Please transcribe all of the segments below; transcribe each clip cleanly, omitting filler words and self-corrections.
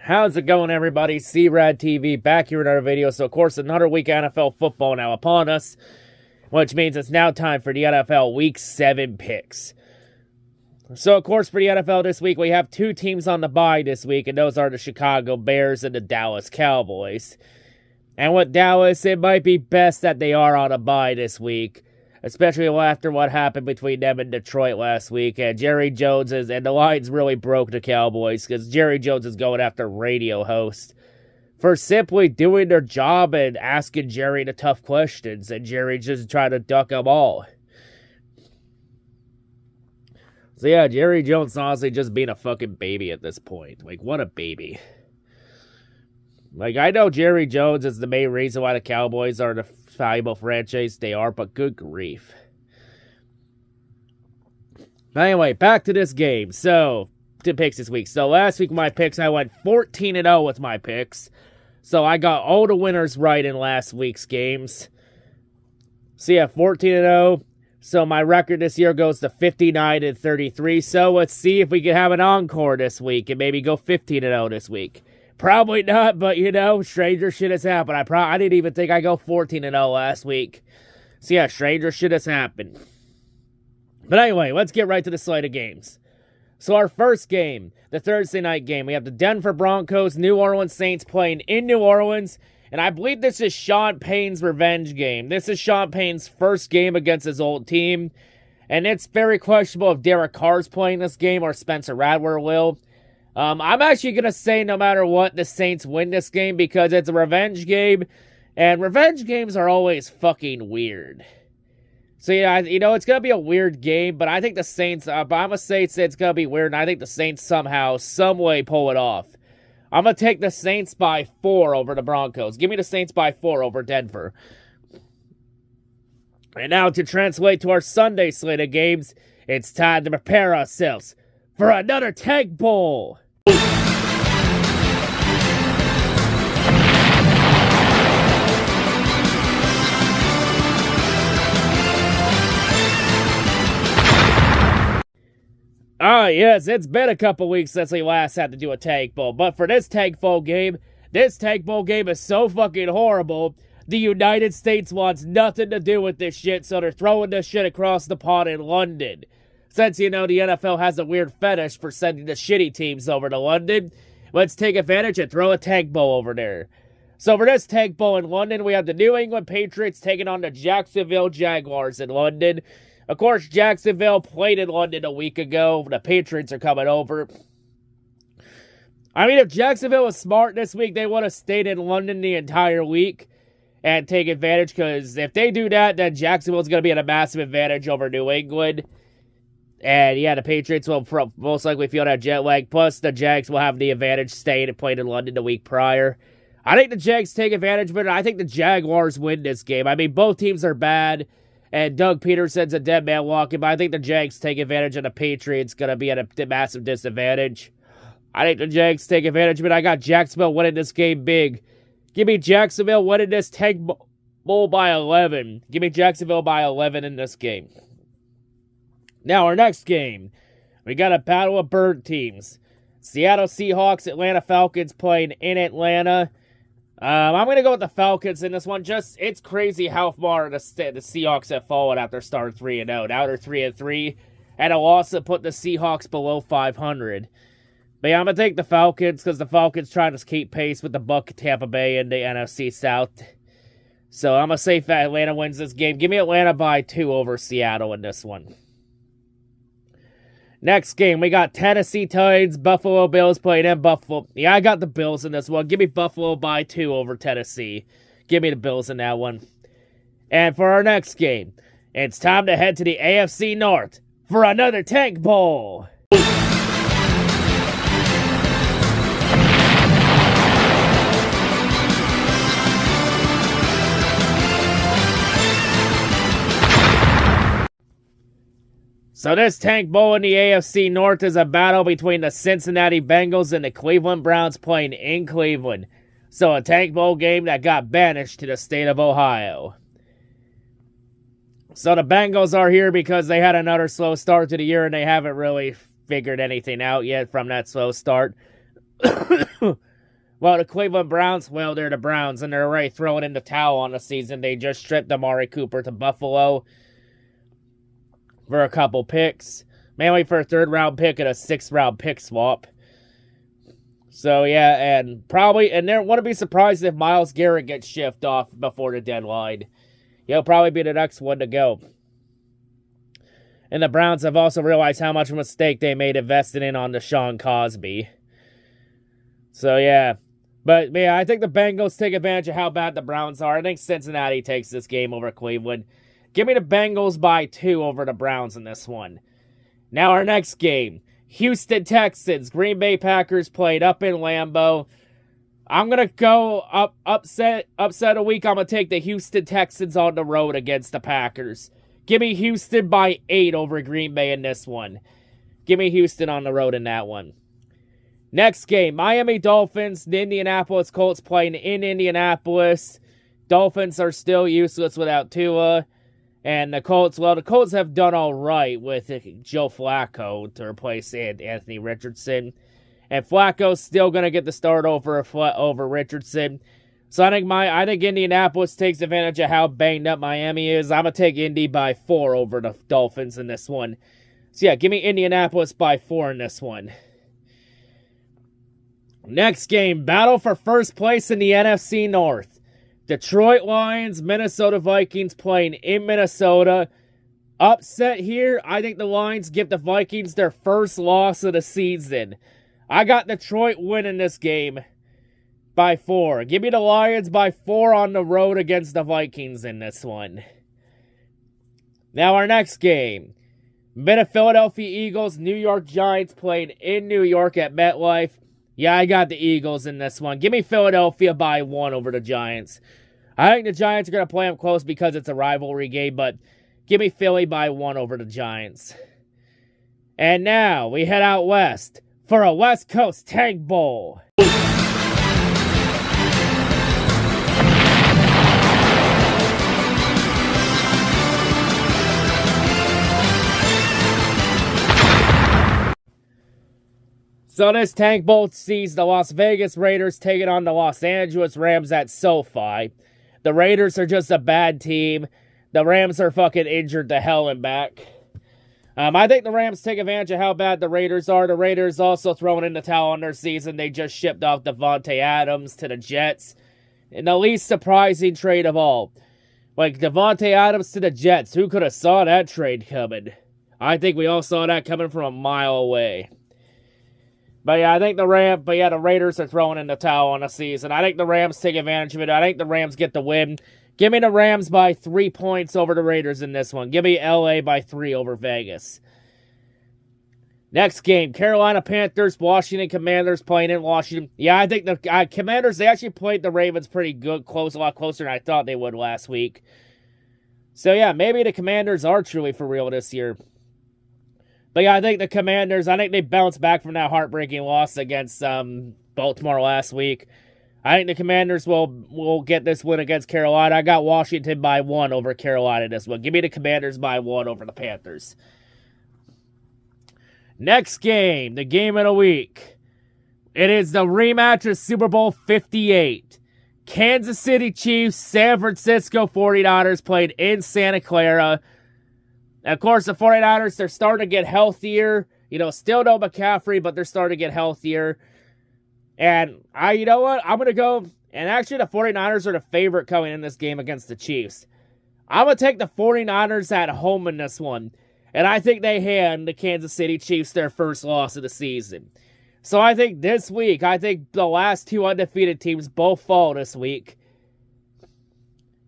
How's it going, everybody? C-RadTV back here in another video. So, of course, another week of NFL football now upon us, which means it's now time for the NFL Week 7 picks. So, of course, for the NFL this week, we have two teams on the bye this week, and those are the Chicago Bears and the Dallas Cowboys. And with Dallas, it might be best that they are on a bye this week, especially after what happened between them and Detroit last week. And Jerry Jones and the Lions really broke the Cowboys because Jerry Jones is going after radio hosts for simply doing their job and asking Jerry the tough questions, and Jerry just trying to duck them all. So yeah, Jerry Jones honestly just being a fucking baby at this point. Like, what a baby. Like, I know Jerry Jones is the main reason why the Cowboys are the valuable franchise they are, but good grief. But anyway, back to this game. So, to picks this week. So, last week, my picks, I went 14-0 with my picks. So, I got all the winners right in last week's games. So, yeah, 14-0. So, my record this year goes to 59-33. So, let's see if we can have an encore this week and maybe go 15-0 this week. Probably not, but, you know, stranger shit has happened. I didn't even think I go 14-0 last week. So, yeah, stranger shit has happened. But anyway, let's get right to the slate of games. So, our first game, the Thursday night game, we have the Denver Broncos, New Orleans Saints playing in New Orleans. And I believe this is Sean Payne's revenge game. This is Sean Payne's first game against his old team. And it's very questionable if Derek Carr's playing this game or Spencer Rattler will. I'm actually going to say no matter what, the Saints win this game because it's a revenge game, and revenge games are always fucking weird. So, yeah, you know, it's going to be a weird game, but I think the Saints, I'm going to say it's going to be weird, and I think the Saints somehow, some way pull it off. I'm going to take the Saints by 4 over the Broncos. Give me the Saints by 4 over Denver. And now to translate to our Sunday slate of games, it's time to prepare ourselves for another Tank Bowl. Yes, it's been a couple weeks since we last had to do a Tank Bowl, but for this Tank Bowl game is so fucking horrible, the United States wants nothing to do with this shit, so they're throwing this shit across the pond in London. Since, you know, the NFL has a weird fetish for sending the shitty teams over to London, let's take advantage and throw a Tank Bowl over there. So for this Tank Bowl in London, we have the New England Patriots taking on the Jacksonville Jaguars in London. Of course, Jacksonville played in London a week ago. The Patriots are coming over. I mean, if Jacksonville was smart this week, they would have stayed in London the entire week and take advantage, because if they do that, then Jacksonville's going to be at a massive advantage over New England. And yeah, the Patriots will most likely feel that jet lag. Plus, the Jags will have the advantage staying and playing in London the week prior. I think the Jags take advantage of it. I think the Jaguars win this game. I mean, both teams are bad. And Doug Peterson's a dead man walking. But I think the Jags take advantage of the Patriots. Going to be at a massive disadvantage. I think the Jags take advantage of it. I got Jacksonville winning this game big. Give me Jacksonville winning this Tank Bowl by 11. Give me Jacksonville by 11 in this game. Now, our next game, we got a battle of bird teams. Seattle Seahawks, Atlanta Falcons playing in Atlanta. I'm going to go with the Falcons in this one. It's crazy how far the Seahawks have fallen after starting 3-0. Now they're 3-3, and a loss that put the Seahawks below 500. But yeah, I'm going to take the Falcons because the Falcons trying to keep pace with the Buck, Tampa Bay, and the NFC South. So I'm going to say Atlanta wins this game. Give me Atlanta by 2 over Seattle in this one. Next game, we got Tennessee Titans, Buffalo Bills playing in Buffalo. Yeah, I got the Bills in this one. Give me Buffalo by 2 over Tennessee. Give me the Bills in that one. And for our next game, it's time to head to the AFC North for another Tank Bowl. So this Tank Bowl in the AFC North is a battle between the Cincinnati Bengals and the Cleveland Browns playing in Cleveland. So a Tank Bowl game that got banished to the state of Ohio. So the Bengals are here because they had another slow start to the year and they haven't really figured anything out yet from that slow start. Well, the Cleveland Browns, well, they're the Browns, and they're already throwing in the towel on the season. They just stripped Amari Cooper to Buffalo for a couple picks. Mainly for a 3rd-round pick and a 6th-round pick swap. So, yeah, and they wouldn't be surprised if Myles Garrett gets shipped off before the deadline. He'll probably be the next one to go. And the Browns have also realized how much of a mistake they made investing in on Deshaun Cosby. So, yeah. But, yeah, I think the Bengals take advantage of how bad the Browns are. I think Cincinnati takes this game over Cleveland. Give me the Bengals by 2 over the Browns in this one. Now, our next game. Houston Texans. Green Bay Packers played up in Lambeau. I'm going to go upset a week. I'm going to take the Houston Texans on the road against the Packers. Give me Houston by 8 over Green Bay in this one. Give me Houston on the road in that one. Next game, Miami Dolphins, the Indianapolis Colts playing in Indianapolis. Dolphins are still useless without Tua. And the Colts, well, the Colts have done all right with Joe Flacco to replace Anthony Richardson. And Flacco's still going to get the start over Richardson. So I think Indianapolis takes advantage of how banged up Miami is. I'm going to take Indy by 4 over the Dolphins in this one. So yeah, give me Indianapolis by 4 in this one. Next game, battle for first place in the NFC North. Detroit Lions, Minnesota Vikings playing in Minnesota. Upset here, I think the Lions give the Vikings their first loss of the season. I got Detroit winning this game by 4. Give me the Lions by 4 on the road against the Vikings in this one. Now our next game. Philadelphia Eagles, New York Giants playing in New York at MetLife. Yeah, I got the Eagles in this one. Give me Philadelphia by 1 over the Giants. I think the Giants are going to play them close because it's a rivalry game, but give me Philly by 1 over the Giants. And now we head out west for a West Coast Tank Bowl. So this Tank Bowl sees the Las Vegas Raiders taking on the Los Angeles Rams at SoFi. The Raiders are just a bad team. The Rams are fucking injured to hell and back. I think the Rams take advantage of how bad the Raiders are. The Raiders also throwing in the towel on their season. They just shipped off Devontae Adams to the Jets. And the least surprising trade of all. Like, Devontae Adams to the Jets. Who could have saw that trade coming? I think we all saw that coming from a mile away. But yeah, I think the Raiders are throwing in the towel on the season. I think the Rams take advantage of it. I think the Rams get the win. Give me the Rams by 3 points over the Raiders in this one. Give me LA by 3 over Vegas. Next game, Carolina Panthers, Washington Commanders playing in Washington. Yeah, I think the Commanders, they actually played the Ravens pretty good, a lot closer than I thought they would last week. So yeah, maybe the Commanders are truly for real this year. But yeah, I think the Commanders, they bounced back from that heartbreaking loss against Baltimore last week. I think the Commanders will get this win against Carolina. I got Washington by 1 over Carolina this one. Give me the Commanders by 1 over the Panthers. Next game, the game of the week. It is the rematch of Super Bowl 58. Kansas City Chiefs, San Francisco 49ers played in Santa Clara. And of course, the 49ers, they're starting to get healthier. Still no McCaffrey, but they're starting to get healthier. And you know what? I'm going to go, and actually the 49ers are the favorite coming in this game against the Chiefs. I'm going to take the 49ers at home in this one. And I think they hand the Kansas City Chiefs their first loss of the season. So I think this week, the last 2 undefeated teams both fall this week.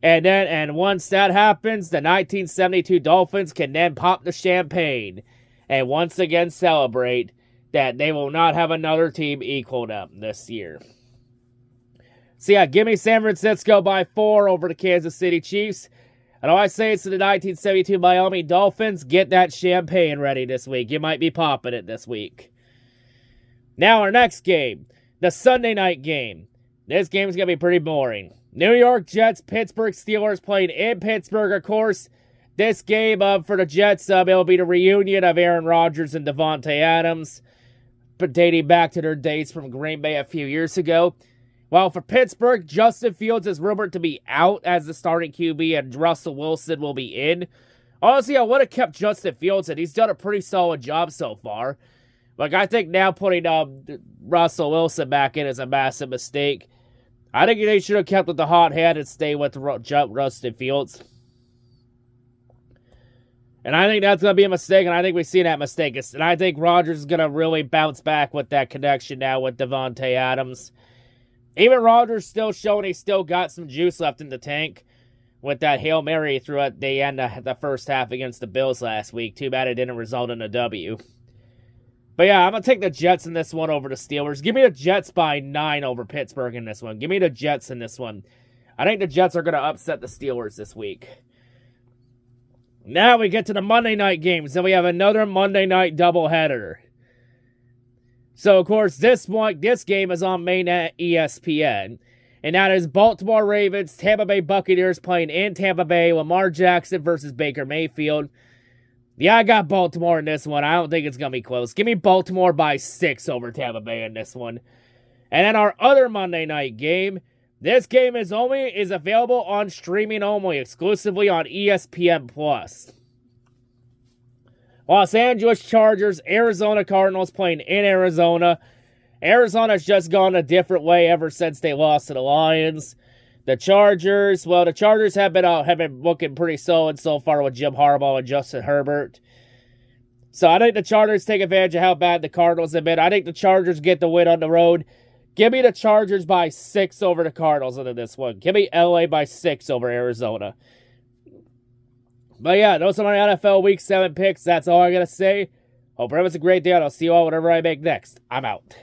And once that happens, the 1972 Dolphins can then pop the champagne and once again celebrate that they will not have another team equal them this year. So yeah, give me San Francisco by 4 over the Kansas City Chiefs. And all I say is to the 1972 Miami Dolphins, get that champagne ready this week. You might be popping it this week. Now our next game, the Sunday night game. This game is going to be pretty boring. New York Jets, Pittsburgh Steelers playing in Pittsburgh, of course. This game for the Jets, it'll be the reunion of Aaron Rodgers and Devontae Adams, dating back to their days from Green Bay a few years ago. Well, for Pittsburgh, Justin Fields is rumored to be out as the starting QB, and Russell Wilson will be in. Honestly, I would have kept Justin Fields in. He's done a pretty solid job so far. Like, I think now putting Russell Wilson back in is a massive mistake. I think they should have kept with the hot hand and stay with Justin Fields. And I think that's going to be a mistake, and I think we've seen that mistake. And I think Rodgers is going to really bounce back with that connection now with Devontae Adams. Even Rodgers still showing he's still got some juice left in the tank with that Hail Mary throughout the end of the first half against the Bills last week. Too bad it didn't result in a W. But yeah, I'm going to take the Jets in this one over the Steelers. Give me the Jets by 9 over Pittsburgh in this one. Give me the Jets in this one. I think the Jets are going to upset the Steelers this week. Now we get to the Monday night games, and we have another Monday night doubleheader. So, of course, this game is on main at ESPN. And that is Baltimore Ravens, Tampa Bay Buccaneers playing in Tampa Bay, Lamar Jackson versus Baker Mayfield. Yeah, I got Baltimore in this one. I don't think it's going to be close. Give me Baltimore by 6 over Tampa Bay in this one. And then our other Monday night game. This game is available on streaming only, exclusively on ESPN+. Los Angeles Chargers, Arizona Cardinals playing in Arizona. Arizona's just gone a different way ever since they lost to the Lions. The Chargers have been looking pretty solid so far with Jim Harbaugh and Justin Herbert. So I think the Chargers take advantage of how bad the Cardinals have been. I think the Chargers get the win on the road. Give me the Chargers by 6 over the Cardinals in this one. Give me LA by 6 over Arizona. But yeah, those are my NFL Week 7 picks. That's all I got to say. Hope everyone's a great day, and I'll see you all whenever I make next. I'm out.